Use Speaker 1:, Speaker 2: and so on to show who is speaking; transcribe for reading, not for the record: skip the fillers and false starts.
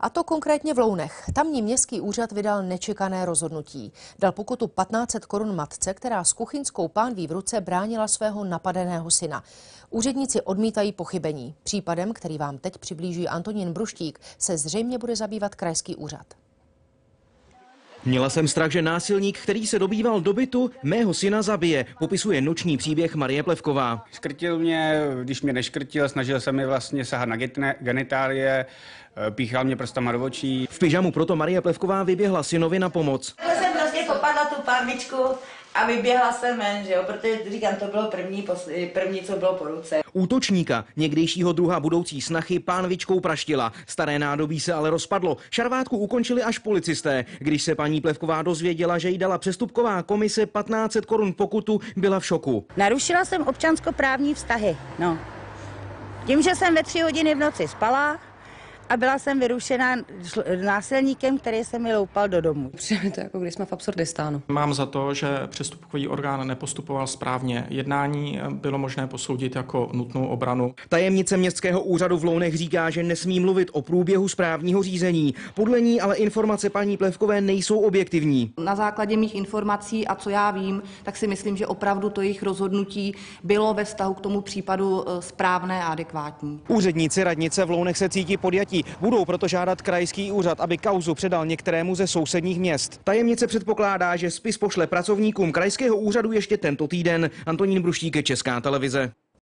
Speaker 1: A to konkrétně v Lounech. Tamní městský úřad vydal nečekané rozhodnutí. Dal pokutu 1500 korun matce, která s kuchyňskou pánví v ruce bránila svého napadeného syna. Úředníci odmítají pochybení. Případem, který vám teď přiblíží Antonín Bruštík, se zřejmě bude zabývat krajský úřad.
Speaker 2: Měla jsem strach, že násilník, který se dobýval do bytu, mého syna zabije, popisuje noční příběh Marie Plevková.
Speaker 3: Škrtil mě, když mě neškrtil, snažil se mi vlastně sahat na genitálie, píchal mě prstama do očí.
Speaker 2: V pyžamu proto Marie Plevková vyběhla synovi na pomoc.
Speaker 4: Já jsem prostě popadla tu pánvičku a vyběhla jsem ven, že jo, protože říkám, to bylo první, co bylo po ruce.
Speaker 2: Útočníka, někdejšího druha budoucí snachy, pánvičkou praštila. Staré nádobí se ale rozpadlo. Šarvátku ukončili až policisté. Když se paní Plevková dozvěděla, že jí dala přestupková komise 1500 korun pokutu, byla v šoku.
Speaker 4: Narušila jsem občanskoprávní vztahy, no. Tím, že jsem ve 3 hodiny v noci spala a byla jsem vyrušena násilníkem, který se mi loupal do domu.
Speaker 5: Přijde to, jako když jsme v Absurdistánu.
Speaker 6: Mám za to, že přestupkový orgán nepostupoval správně. Jednání bylo možné posoudit jako nutnou obranu.
Speaker 2: Tajemnice městského úřadu v Lounech říká, že nesmí mluvit o průběhu správního řízení. Podle ní ale informace paní Plevkové nejsou objektivní.
Speaker 5: Na základě mých informací a co já vím, tak si myslím, že opravdu to jejich rozhodnutí bylo ve vztahu k tomu případu správné a adekvátní.
Speaker 2: Úředníci radnice v Lounech se cítí podjatí. Budou proto žádat krajský úřad, aby kauzu předal některému ze sousedních měst. Tajemnice předpokládá, že spis pošle pracovníkům krajského úřadu ještě tento týden. Antonín Bruštík, Česká televize.